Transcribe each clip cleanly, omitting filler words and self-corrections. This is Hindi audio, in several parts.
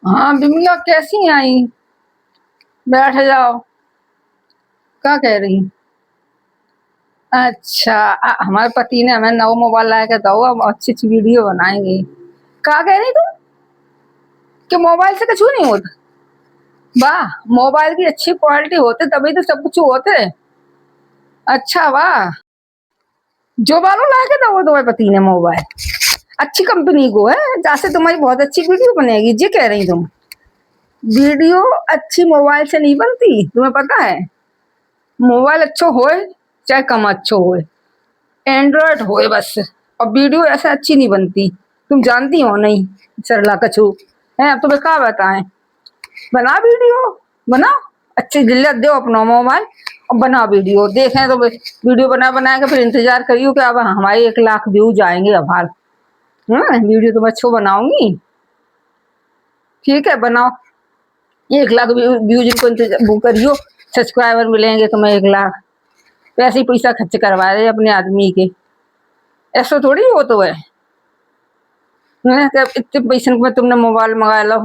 हाँ बिमला, कैसी आई? बैठ जाओ। क्या कह रही? अच्छा, हमारे पति ने हमें नवा मोबाइल ला के दो, अब अच्छी अच्छी वीडियो बनाएंगे। क्या कह रही तुम कि मोबाइल से कुछ नहीं होता? वाह, मोबाइल की अच्छी क्वालिटी होते तभी तो सब कुछ होते। अच्छा वाह। जो वालों ला के दो तुम्हारे पति ने मोबाइल, अच्छी कंपनी को है, जैसे तुम्हारी बहुत अच्छी वीडियो बनेगी। जी कह रही तुम? वीडियो अच्छी मोबाइल से नहीं बनती, तुम्हें पता है? मोबाइल अच्छो होए चाहे कम अच्छो होए, एंड्रॉयड होए बस। और वीडियो ऐसे अच्छी नहीं बनती, तुम जानती हो नहीं? सरला कछू है। अब तुम्हें क्या बताएं? बना वीडियो, बनाओ। अच्छी जिल्लत दो अपना मोबाइल और बना वीडियो, देखें तो वीडियो बना बना के फिर इंतजार करियो कि अब हमारे 1 लाख व्यूज आएंगे। अब हाल वीडियो तुम अच्छो बनाऊंगी। ठीक है, बनाओ। 1 लाख व्यूज को वो करियो, सब्सक्राइबर मिलेंगे तुम्हें 1 लाख। वैसे ही पैसा खर्च करवा रहे अपने आदमी के, ऐसा थोड़ी हो तो है। इतने पैसे में तुमने मोबाइल मंगा लो।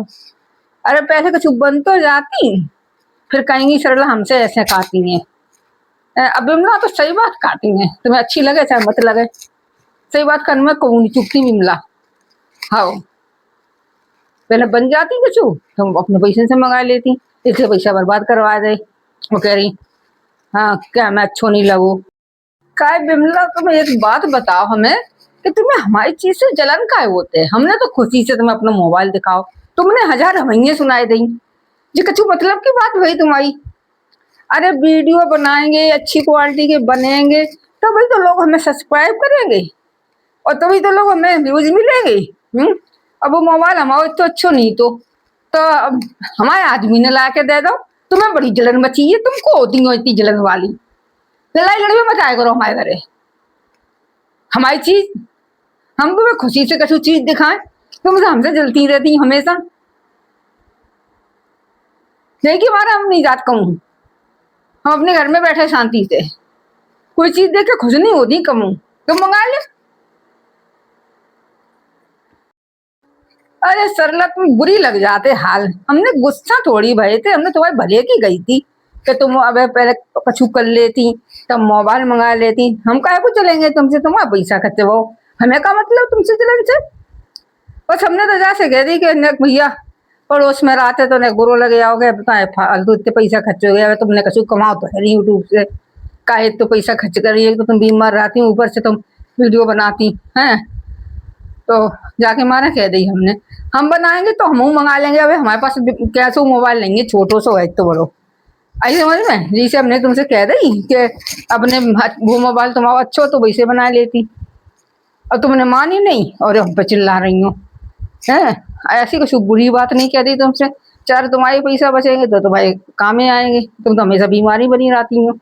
अरे पैसे कुछ बन तो जाती, फिर कहेंगी सरला हमसे ऐसे काटी है। अब बिमला तो सही बात काटी है, तुम्हें अच्छी लगे चाहे मत लगे, सही बात करने में कौन नहीं चुकती बिमला। हाँ, पहले बन जाती कुछ तुम अपने पैसे से मंगा लेती, इसलिए पैसा बर्बाद करवा दे। वो कह रही हाँ क्या मैं अच्छो नहीं लगू? काय बिमला, तुम एक बात बताओ हमें कि तुम्हें हमारी चीज से जलन काय होते है? हमने तो खुशी से तुम्हें अपना मोबाइल दिखाओ, तुमने हजार हवैये सुनाए दी। जी कछु मतलब की बात भाई तुम्हारी? अरे वीडियो बनाएंगे, अच्छी क्वालिटी के बनेंगे, तभी तो लोग हमें सब्सक्राइब करेंगे और तभी तो लोग हमें व्यूज मिलेंगे। अब वो मोबाइल हमारे तो अच्छो नहीं तो अब हमारे आदमी ने ला के दे दो। तुम्हें बड़ी जलन मची है, तुमको होती हो इतनी जलन वाली। लड़ाई लड़ाई मत आया करो हमारे घरे। हमारी चीज, हम तुम्हें खुशी से कछु चीज दिखाएं, तुम तो हमसे जलती रहती हमेशा। नहीं कि हमारा हम नहीं जात कहूँ, हम अपने घर में बैठे शांति से, कोई चीज देख के खुश नहीं होती कहूँ तुम मंगा ले। अरे सरला, तुम बुरी लग जाते हाल, हमने गुस्सा थोड़ी भरे थे, हमने तुम्हारे भले की गई थी कि तुम अब पहले कछु कर लेती तब मोबाइल मंगा लेती। हम काहे को चलेंगे तुमसे, तुम्हारा पैसा खर्चे वो, हमें का मतलब तुमसे चलन से? बस हमने तो जैसे कह दी कि भैया पड़ोस में रहते तो ने बुरो लगे आओगे, बताए फालतू इतने पैसा खर्च हो गया, तुमने कछु कमाओ तो है नहीं यूट्यूब से, काहे तो पैसा खर्च कर रही है, तो तुम बीमार रहती ऊपर से तुम वीडियो बनाती हैं। तो जाके मारा कह दी हमने, हम बनाएंगे तो हम मंगा लेंगे। अब हमारे पास कैसो मोबाइल लेंगे, छोटो सो है तो बड़ो आई समझ में। जैसे हमने तुमसे कह दी कि अपने वो मोबाइल तुम्हारा अच्छो तो वैसे बना लेती, और तुमने मानी नहीं और हम पे चिल्ला रही हो है। ऐसी कुछ बुरी बात नहीं कह दी तुमसे। चार तुम्हारे पैसा बचेंगे तो तुम्हारे काम में आएंगे, तुम तो हमेशा बीमारी बनी रहती हो।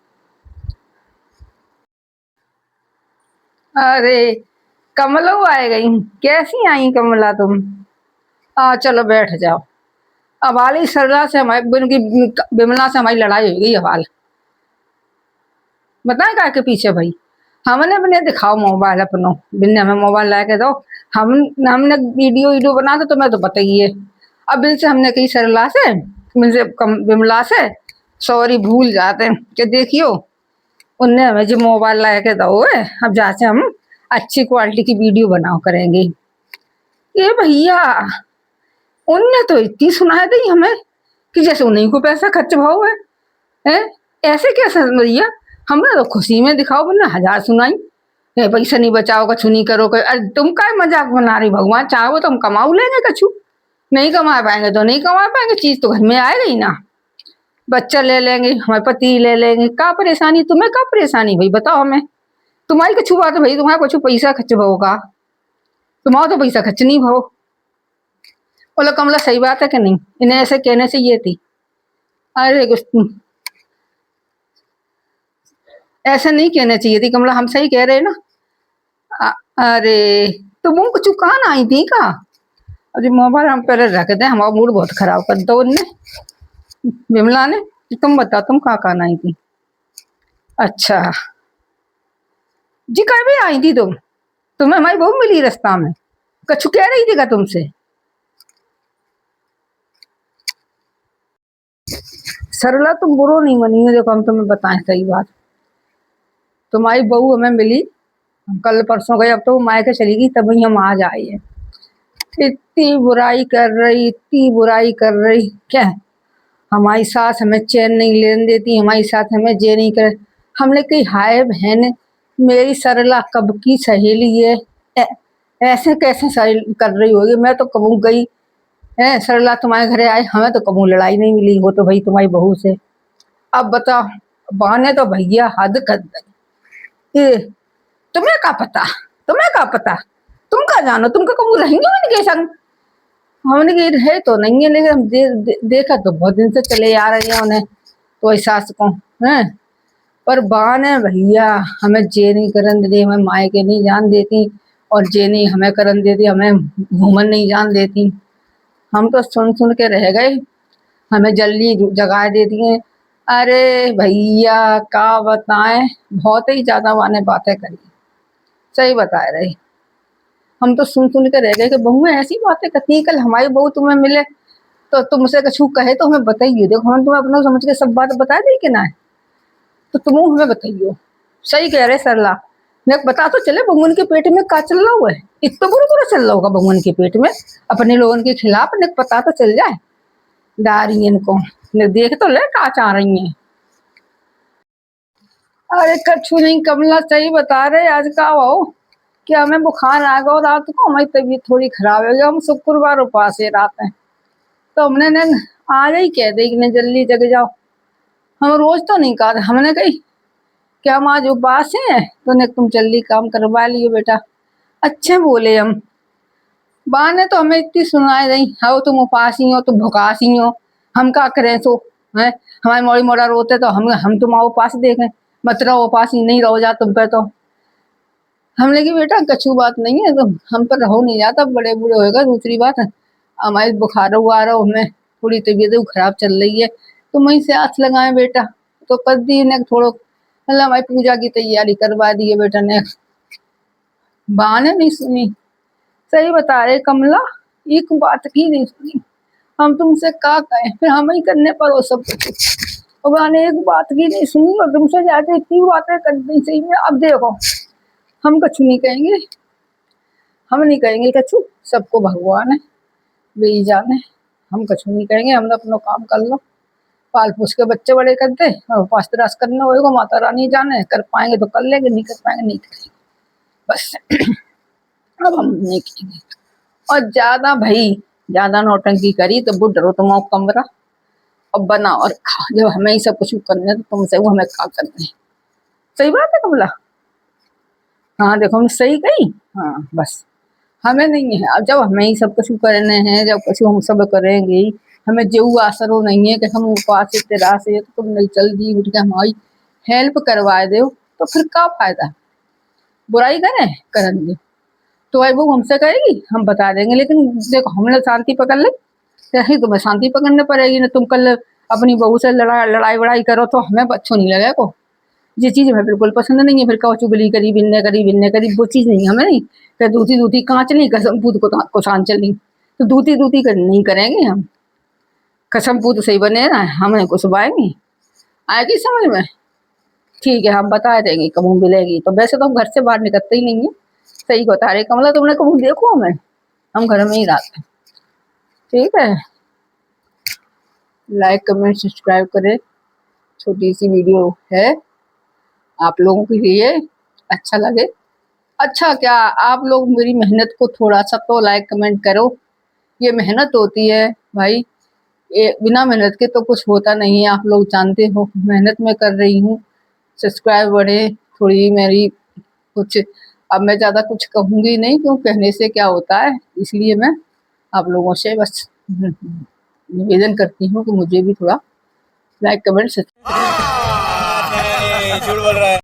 अरे कमलो आ गई, कैसी आई कमला तुम? चलो बैठ जाओ। अब वाली सरला से हमारी बिमला से हमारी लड़ाई हो गई। हवाल बताए का के पीछे भाई, हमने बने दिखाओ मोबाइल अपनो, बिन्ने हमें मोबाइल ला के दो। हम हमने वीडियो वीडियो बना दो तुम्हें तो बताइए। अब इनसे हमने कही सरला से, मुझसे बिमला से सॉरी भूल जाते हैं कि देखियो उनने हमें जो मोबाइल ला के दो है, अब जहाँ से हम अच्छी क्वालिटी की वीडियो बनाओ करेंगे। ये भैया, उनने तो इतनी सुना दी हमें कि जैसे उन्हीं को पैसा खर्च भाव है? ऐसे कैसे भैया? हमने तो खुशी में दिखाओ, वरना हजार सुनाई पैसा नहीं बचाओ, कछु नहीं करो। अरे तुम का मजाक बना रही? भगवान चाहो तो हम कमाऊ लेंगे कछु, नहीं कमा पाएंगे तो नहीं कमा पाएंगे, चीज तो घर में आएगा ही ना। बच्चा ले लेंगे, हमारे पति ले लेंगे, का परेशानी? तुम्हें का परेशानी भाई बताओ हमें? तुम्हारी कछु बात है भाई, तुम्हारा कुछ पैसा खर्च भाव का? तुम्हारा तो पैसा खर्च नहीं भाव। बोलो कमला, सही बात है कि नहीं? इन्हें ऐसे कहने से ये थी। अरे ऐसा नहीं कहना चाहिए थी कमला, हम सही कह रहे हैं ना। अरे तो वो कुछ कहा ना आई थी का? अरे मोबाइल हम पहले रख दे, हमारा मूड बहुत खराब कर दो उनने, बिमला ने। तुम बताओ तुम कहाँ कहाँ आई थी? अच्छा जी, कह भी आई थी तुम? तुम्हें हमारी बहू मिली रास्ता में, कछु कह रही थी का तुमसे? सरला तुम बुरो नहीं बनी हो। देखो हम तुम्हें बताएं सही बात, तुम्हारी बहू हमें मिली, हम कल परसों गए, अब तो वो मायके चली गई, तभी हम आज आए हैं। इतनी बुराई कर रही, इतनी बुराई कर रही, क्या हमारी सास हमें चैन नहीं लेने देती, हमारी सास हमें जे नहीं कर। हमने कही हाय बहन, मेरी सरला कब की सहेली है, ऐसे कैसे कर रही होगी। मैं तो कबू गई है सरला तुम्हारे घरे आए, हमें तो कबू लड़ाई नहीं मिली, वो तो भाई तुम्हारी बहू से। अब बताओ, बहाने तो भैया हद कर दी। ये तुम्हें क्या पता, तुम्हें क्या पता, तुम क्या जानो, तुम कबू रहेंगे उनके संग। हमने कही रहे तो नहीं है, लेकिन हम देखा तो बहुत दिन से चले आ रहे हैं उन्हें, तो सास को है। पर बहाने भैया हमें जे नहीं करन देती, हमें मायके नहीं जान देती, और जे नहीं हमें करन देती, हमें घूमन नहीं जान देती। हम तो सुन सुन के रह गए, हमें जल्दी जगा देती हैं। अरे भैया क्या बताएं, बहुत ही ज्यादा माने बातें करी, सही बता रहे। हम तो सुन सुन के रह गए कि बहू ऐसी बातें करती है। कल हमारी बहू तुम्हें मिले तो तुमसे कछु कहे तो हमें बताइए। देखो हम तुम्हें अपना समझ के सब बात बता दी कि ना है, तो तुम हमें बताइयो। सही कह रहे सरला, मैं बता तो चले भगवान के पेट में का चल रहा हुआ है, इतना बुरा बुरा चल रहा होगा भगवान के पेट में अपने लोगों के खिलाफ, ने पता तो चल जाए डारी इनको, ने देख तो ले का चाह रही है। अरे कछु नहीं कमला, सही बता रहे। आज का हो कि हमें बुखार आ गया, रात को हमारी तबीयत थोड़ी खराब हो गई, हम शुक्रवार उपास है रात है, तो हमने ने आज ही कह दी कि जल्दी जग जाओ। हम रोज तो नहीं कहा, हमने कही कि हम आज उपास हैं, तो ने तुम जल्दी काम करवा लियो बेटा। अच्छे बोले हम, बा ने तो हमें इतनी सुनाई नहीं, हो तुम उपासी हो, तुम भुकासी हो, हम क्या करें सो है। हमारे मोड़ी मोड़ा रोते तो हम तुम उपास देखें, मत रहो उपासी, नहीं रहो जा तुम पे। तो हमने की बेटा कछु बात नहीं है, तो हम पर रहो नहीं जाता, बड़े बूढ़े होएगा। दूसरी बात है हमारे बुखार हुआ रहा, हमें थोड़ी तबीयत खराब चल रही है, तो वहीं से हाथ लगाए बेटा। तो कर दी ने थोड़ो, मतलब हमारी पूजा की तैयारी करवा दी है बेटा ने। बहाने नहीं सुनी, सही बता रहे कमला, एक बात की नहीं सुनी। हम तुमसे क्या कहें, फिर हम ही करने पर वो सब कुछ, और बहाने एक बात की नहीं सुनी, और तुमसे जाके इतनी बातें कर दी सही में। अब देखो हम कछु नहीं कहेंगे, हम नहीं कहेंगे कछु, सबको भगवान है वे ही जाने, हम कछु नहीं कहेंगे। हम अपना काम कर लो, पाल पोस के बच्चे बड़े कर दे, और उपास त्रास करना होगा, माता रानी जाने, कर पाएंगे तो कर लेंगे, नहीं कर पाएंगे नहीं करेंगे बस। अब हम नहीं करेंगे। और ज्यादा भाई ज्यादा नौटंकी करी तो बुढ़ रो तुम कमरा और बना और खा, जब हमें ही सब कुछ करने तो तुमसे वो हमें खा करने। सही बात है कमला, हाँ देखो हम सही कही, हाँ बस हमें नहीं है। अब जब हमें ही सब कुछ करने हैं, जब कुछ हम सब करेंगे, हमें जो आसरो नहीं है कि हम उपास तेरा से, तो तुम नहीं जल्दी उठ के हमारी हेल्प करवा दो, तो फिर क्या फायदा। बुराई करें करेंगे तो भाई वो हमसे कहेगी, हम बता देंगे, लेकिन देखो हमने शांति पकड़ ली, यही तुम्हें शांति पकड़ने पड़ेगी ना। तुम कल अपनी बहू से लड़ाई वड़ाई करो तो हमें अच्छो नहीं लगेगा को। ये चीज हमें बिल्कुल पसंद नहीं है, फिर कहो चुगली करी बिन्ने करी, वो चीज नहीं हमें नहीं। फिर दूती दूती कांच नहीं, कसम पूत को सान चली, तो दूती दूती नहीं करेंगे हम। कसम पूत सही बने ना, हमें कुछ बाएंगे आएगी समझ में। ठीक है हम बता देंगे कब मिलेगी, तो वैसे तो हम घर से बाहर निकलते ही नहीं है। सही बता रहे कमला, तुमने कब देखो हमें, हम घर में ही रहते हैं। ठीक है, लाइक कमेंट सब्सक्राइब करें, छोटी सी वीडियो है आप लोगों के लिए, अच्छा लगे। अच्छा क्या आप लोग मेरी मेहनत को थोड़ा सा तो लाइक कमेंट करो, ये मेहनत होती है भाई, ये बिना मेहनत के तो कुछ होता नहीं है, आप लोग जानते हो मेहनत में कर रही हूँ। सब्सक्राइब बढ़े थोड़ी मेरी कुछ, अब मैं ज़्यादा कुछ कहूँगी नहीं, क्यों कहने से क्या होता है, इसलिए मैं आप लोगों से बस निवेदन करती हूँ कि मुझे भी थोड़ा लाइक कमेंट सब्सक्राइब। झूठ बोल रहा है।